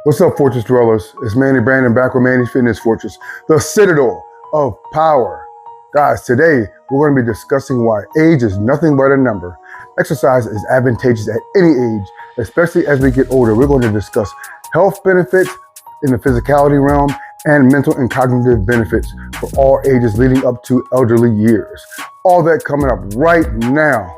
What's up, Fortress Dwellers? It's Manny Brandon back with Manny's Fitness Fortress, the citadel of power. Guys, today we're going to be discussing why age is nothing but a number. Exercise is advantageous at any age, especially as we get older. We're going to discuss health benefits in the physicality realm and mental and cognitive benefits for all ages leading up to elderly years. All that coming up right now.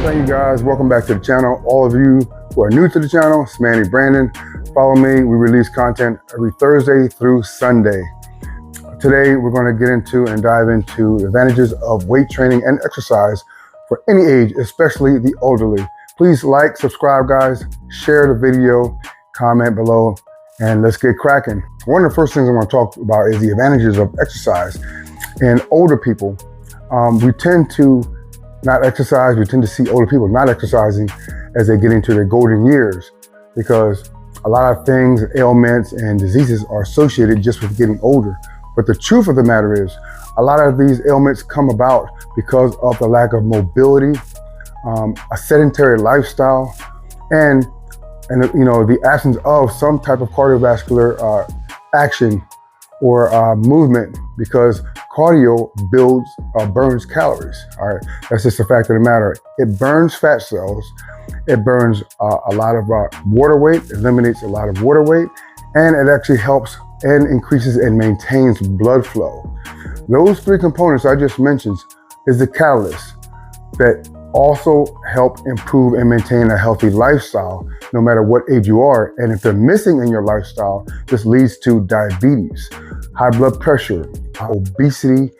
Thank you guys, welcome back to the channel. All of you who are new to the channel, it's Manny Brandon. Follow me, we release content every Thursday through Sunday. Today, we're gonna get into and dive into the advantages of weight training and exercise for any age, especially the elderly. Please like, subscribe guys, share the video, comment below, and let's get cracking. One of the first things I wanna talk about is the advantages of exercise. In older people, we tend to not exercise. We tend to see older people not exercising as they get into their golden years because a lot of things, ailments and diseases are associated just with getting older. But the truth of the matter is a lot of these ailments come about because of the lack of mobility, a sedentary lifestyle, and the absence of some type of cardiovascular action or movement, because cardio burns calories. All right, that's just the fact of the matter. It burns fat cells, it burns a lot of water weight, eliminates a lot of water weight, and it actually helps and increases and maintains blood flow. Those three components I just mentioned is the catalyst that also help improve and maintain a healthy lifestyle no matter what age you are. And if they're missing in your lifestyle, this leads to diabetes, high blood pressure, obesity.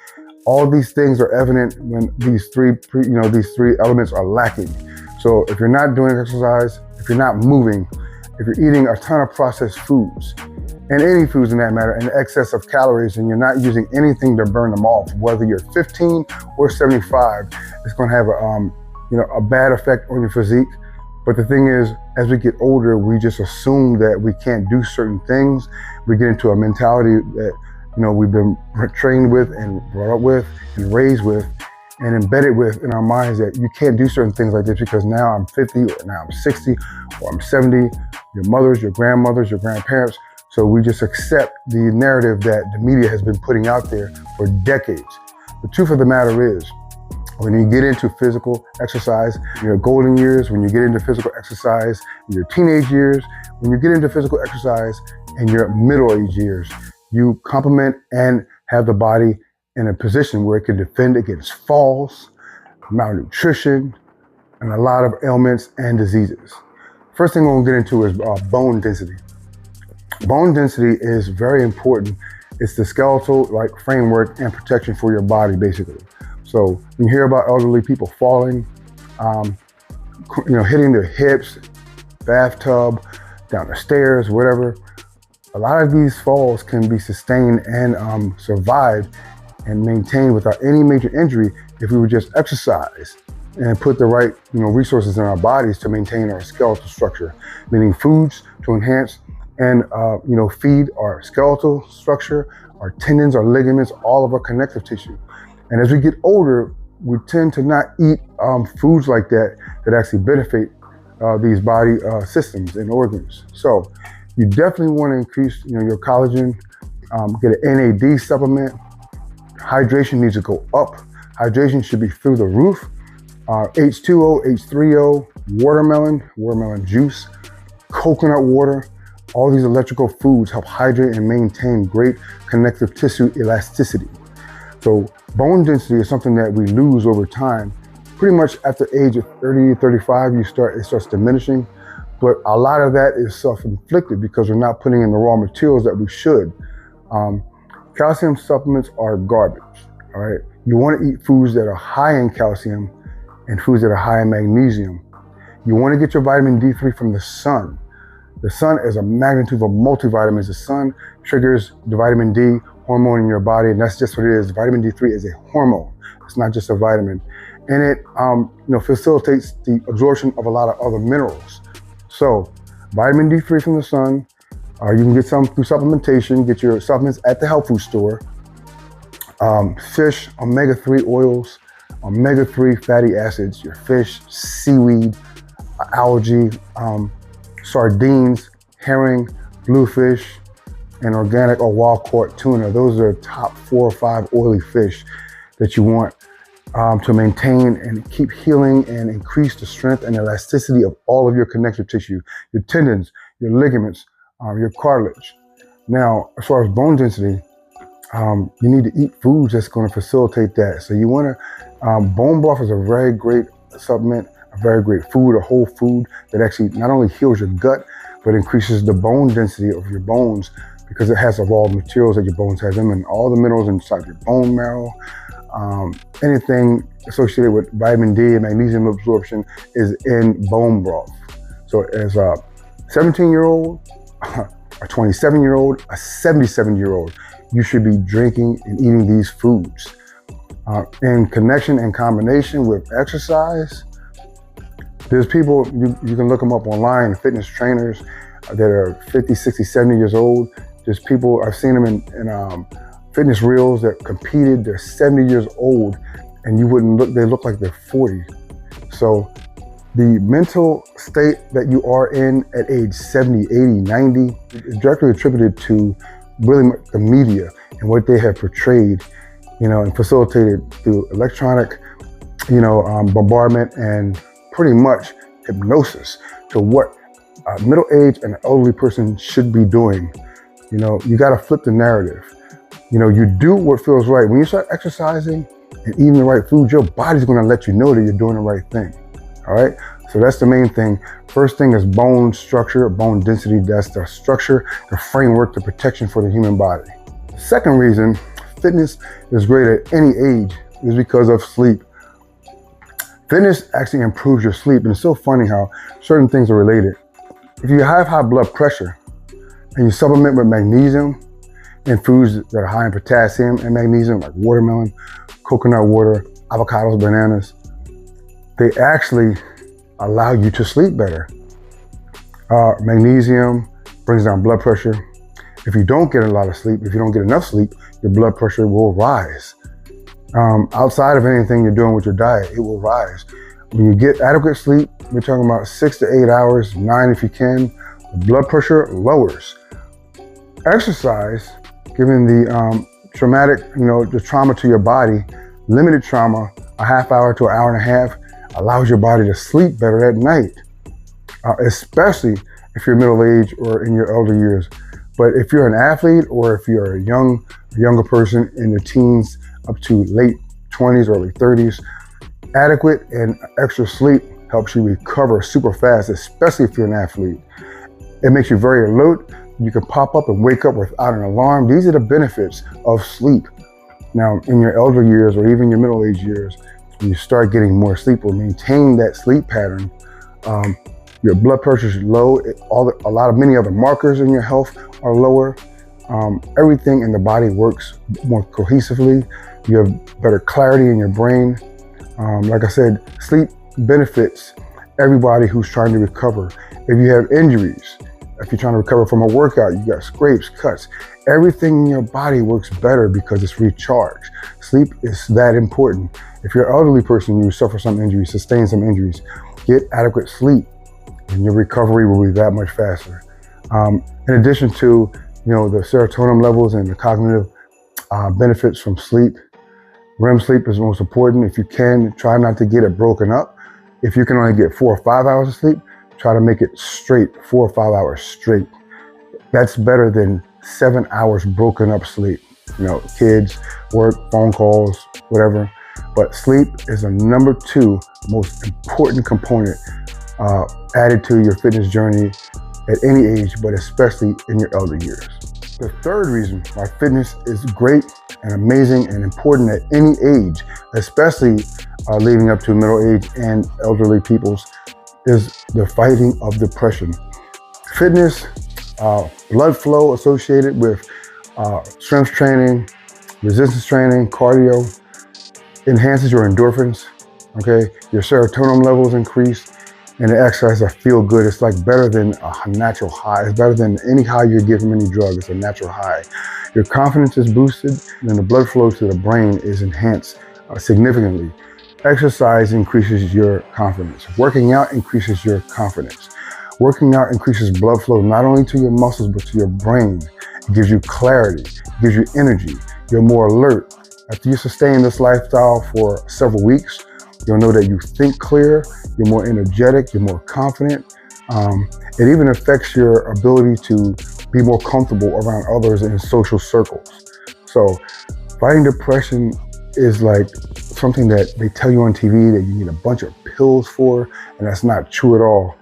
All these things are evident when these three elements are lacking. So if you're not doing exercise, if you're not moving, if you're eating a ton of processed foods, and any foods in that matter, and excess of calories, and you're not using anything to burn them off, whether you're 15 or 75, it's going to have a bad effect on your physique. But the thing is, as we get older, we just assume that we can't do certain things. We get into a mentality that we've been trained with and brought up with and raised with and embedded with in our minds, that you can't do certain things like this because now I'm 50 or now I'm 60 or I'm 70, your mothers, your grandmothers, your grandparents. So we just accept the narrative that the media has been putting out there for decades. The truth of the matter is, when you get into physical exercise in your golden years, when you get into physical exercise in your teenage years, when you get into physical exercise in your middle-aged years, you complement and have the body in a position where it can defend against falls, malnutrition, and a lot of ailments and diseases. First thing we'll get into is bone density. Bone density is very important. It's the skeletal framework and protection for your body, basically. So you hear about elderly people falling, hitting their hips, bathtub, down the stairs, whatever. A lot of these falls can be sustained and survived and maintained without any major injury if we would just exercise and put the right resources in our bodies to maintain our skeletal structure, meaning foods to enhance and feed our skeletal structure, our tendons, our ligaments, all of our connective tissue. And as we get older, we tend to not eat foods like that actually benefit these body systems and organs. So you definitely want to increase your collagen, get an NAD supplement. Hydration needs to go up. Hydration should be through the roof. H2O, H3O, watermelon juice, coconut water. All these electrical foods help hydrate and maintain great connective tissue elasticity. So bone density is something that we lose over time. Pretty much after age of 30, 35, it starts diminishing. But a lot of that is self-inflicted because we're not putting in the raw materials that we should. Calcium supplements are garbage, all right? You want to eat foods that are high in calcium and foods that are high in magnesium. You want to get your vitamin D3 from the sun. The sun is a magnitude of multivitamins. The sun triggers the vitamin D hormone in your body, and that's just what it is. Vitamin D3 is a hormone. It's not just a vitamin. And it facilitates the absorption of a lot of other minerals. So vitamin D3 from the sun, you can get some through supplementation, get your supplements at the health food store. Fish, omega-3 oils, omega-3 fatty acids, your fish, seaweed, algae, sardines, herring, bluefish, and organic or wild-caught tuna. Those are the top 4 or 5 oily fish that you want to maintain and keep healing and increase the strength and elasticity of all of your connective tissue, your tendons, your ligaments, your cartilage. Now, as far as bone density, you need to eat foods that's going to facilitate that. So you want to, bone broth is a very great supplement, a very great food, a whole food that actually not only heals your gut, but increases the bone density of your bones because it has the raw materials that your bones have in them, and all the minerals inside your bone marrow. Anything associated with vitamin D and magnesium absorption is in bone broth. So as a 17-year-old, a 27-year-old, a 77-year-old, you should be drinking and eating these foods. In connection and combination with exercise, there's people, you can look them up online, fitness trainers that are 50, 60, 70 years old. There's people, I've seen them in fitness reels that competed, they're 70 years old, and you wouldn't look, they look like they're 40. So the mental state that you are in at age 70, 80, 90 is directly attributed to really the media and what they have portrayed, and facilitated through electronic, bombardment and pretty much hypnosis to what a middle-aged and elderly person should be doing. You got to flip the narrative. You do what feels right. When you start exercising and eating the right food, your body's going to let you know that you're doing the right thing. All right. So that's the main thing. First thing is bone structure, bone density. That's the structure, the framework, the protection for the human body. Second reason fitness is great at any age is because of sleep. Fitness actually improves your sleep. And it's so funny how certain things are related. If you have high blood pressure and you supplement with magnesium in foods that are high in potassium and magnesium, like watermelon, coconut water, avocados, bananas, they actually allow you to sleep better. Magnesium brings down blood pressure. If you don't get a lot of sleep, if you don't get enough sleep, your blood pressure will rise. Outside of anything you're doing with your diet, it will rise. When you get adequate sleep, we're talking about 6 to 8 hours, 9 if you can, the blood pressure lowers. Exercise, given the traumatic, the trauma to your body, limited trauma, a half hour to an hour and a half, allows your body to sleep better at night, especially if you're middle-aged or in your elder years. But if you're an athlete or if you're a younger person in your teens up to late 20s, early 30s, adequate and extra sleep helps you recover super fast, especially if you're an athlete. It makes you very alert. You can pop up and wake up without an alarm. These are the benefits of sleep. Now, in your elder years or even your middle-aged years, when you start getting more sleep or maintain that sleep pattern, your blood pressure is low. Many other markers in your health are lower. Everything in the body works more cohesively. You have better clarity in your brain. Like I said, sleep benefits everybody who's trying to recover. If you have injuries, if you're trying to recover from a workout, you got scrapes, cuts, everything in your body works better because it's recharged. Sleep is that important. If you're an elderly person, you suffer some injuries, sustain some injuries, get adequate sleep, and your recovery will be that much faster. In addition to, the serotonin levels and the cognitive benefits from sleep, REM sleep is most important. If you can, try not to get it broken up. If you can only get 4 or 5 hours of sleep, try to make it straight, 4 or 5 hours straight. That's better than 7 hours broken up sleep. Kids, work, phone calls, whatever. But sleep is a number 2 most important component added to your fitness journey at any age, but especially in your elder years. The third reason why fitness is great and amazing and important at any age, especially leading up to middle age and elderly peoples, is the fighting of depression. fitness, blood flow associated with strength training, resistance training, cardio, enhances your endorphins, okay? Your serotonin levels increase, and the exercise, I feel good. It's like better than a natural high. It's better than any high you get from any drug. It's a natural high. Your confidence is boosted, and the blood flow to the brain is enhanced significantly. Exercise increases your confidence. Working out increases your confidence. Working out increases blood flow not only to your muscles, but to your brain. It gives you clarity, it gives you energy. You're more alert. After you sustain this lifestyle for several weeks, you'll know that you think clear, you're more energetic, you're more confident. It even affects your ability to be more comfortable around others in social circles. So fighting depression is like something that they tell you on TV that you need a bunch of pills for, and that's not true at all.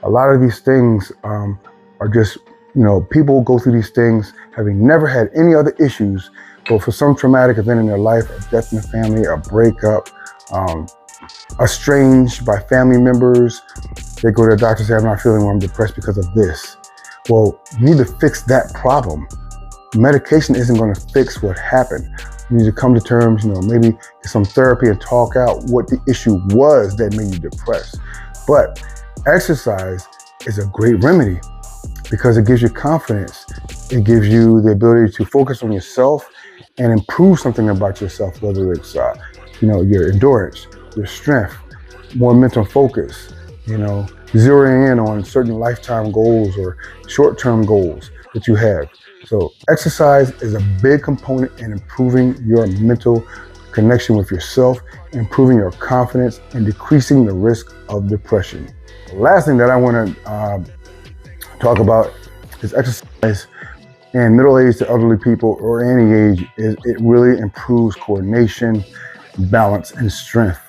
A lot of these things are just, people go through these things having never had any other issues, but for some traumatic event in their life, a death in the family, a breakup, estranged by family members, they go to the doctor and say, I'm not feeling well, I'm depressed because of this. Well, you need to fix that problem. Medication isn't going to fix what happened. You need to come to terms, maybe get some therapy and talk out what the issue was that made you depressed. But exercise is a great remedy because it gives you confidence. It gives you the ability to focus on yourself and improve something about yourself, whether it's, your endurance, your strength, more mental focus, zeroing in on certain lifetime goals or short-term goals that you have. So exercise is a big component in improving your mental connection with yourself, improving your confidence, and decreasing the risk of depression. The last thing that I want to talk about is exercise in middle-aged to elderly people or any age. It really improves coordination, balance, and strength.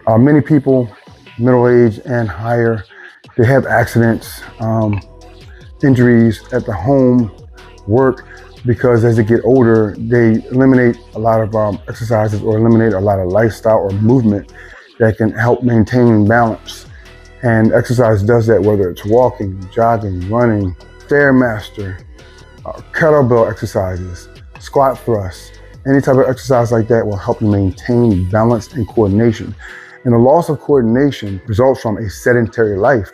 Many people, middle-aged and higher, they have accidents, injuries at the home, work, because as they get older, they eliminate a lot of exercises or eliminate a lot of lifestyle or movement that can help maintain balance. And exercise does that, whether it's walking, jogging, running, Stairmaster, kettlebell exercises, squat thrusts, any type of exercise like that will help you maintain balance and coordination. And the loss of coordination results from a sedentary life.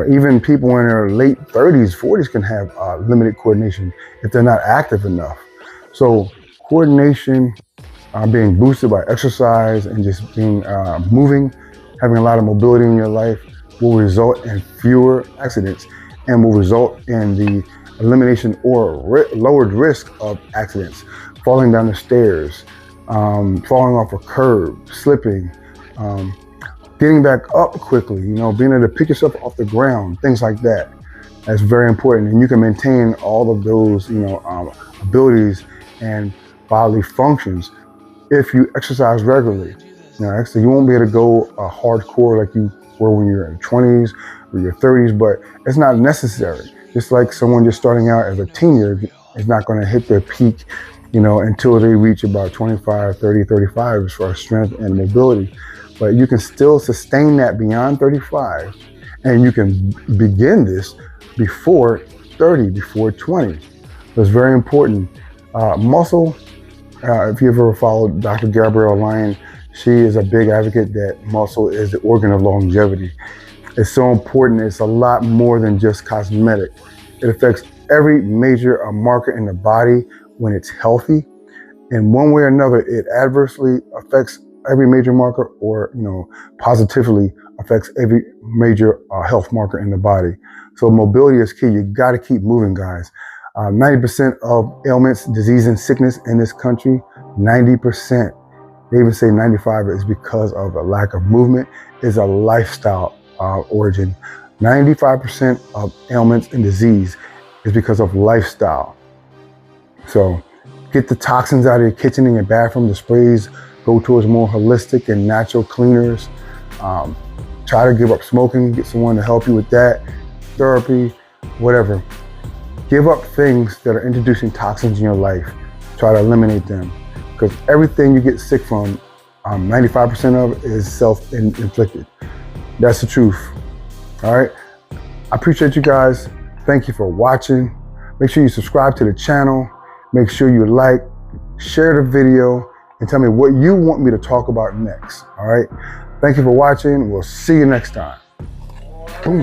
Even people in their late 30s, 40s can have limited coordination if they're not active enough. So coordination being boosted by exercise and just being moving, having a lot of mobility in your life will result in fewer accidents and will result in the elimination or lowered risk of accidents, falling down the stairs, falling off a curb, slipping, getting back up quickly, being able to pick yourself off the ground, things like that. That's very important. And you can maintain all of those, abilities and bodily functions if you exercise regularly. Actually, you won't be able to go hardcore like you were when you're in your 20s or your 30s, but it's not necessary. Just like someone just starting out as a teenager is not going to hit their peak, until they reach about 25, 30, 35 as far as strength and mobility. But you can still sustain that beyond 35, and you can begin this before 30, before 20. So it's very important. Muscle, if you ever followed Dr. Gabrielle Lyon, she is a big advocate that muscle is the organ of longevity. It's so important. It's a lot more than just cosmetic. It affects every major marker in the body when it's healthy. In one way or another, it adversely affects every major marker or, positively affects every major health marker in the body. So mobility is key. You got to keep moving, guys. 90% of ailments, disease, and sickness in this country, 90%, they even say 95 is because of a lack of movement, is a lifestyle origin. 95% of ailments and disease is because of lifestyle. So get the toxins out of your kitchen and your bathroom, the sprays, go towards more holistic and natural cleaners. Try to give up smoking, get someone to help you with that, therapy, whatever. Give up things that are introducing toxins in your life. Try to eliminate them, because everything you get sick from, 95% of it is self-inflicted. That's the truth, all right? I appreciate you guys. Thank you for watching. Make sure you subscribe to the channel. Make sure you like, share the video, and tell me what you want me to talk about next. All right. Thank you for watching. We'll see you next time. Boom.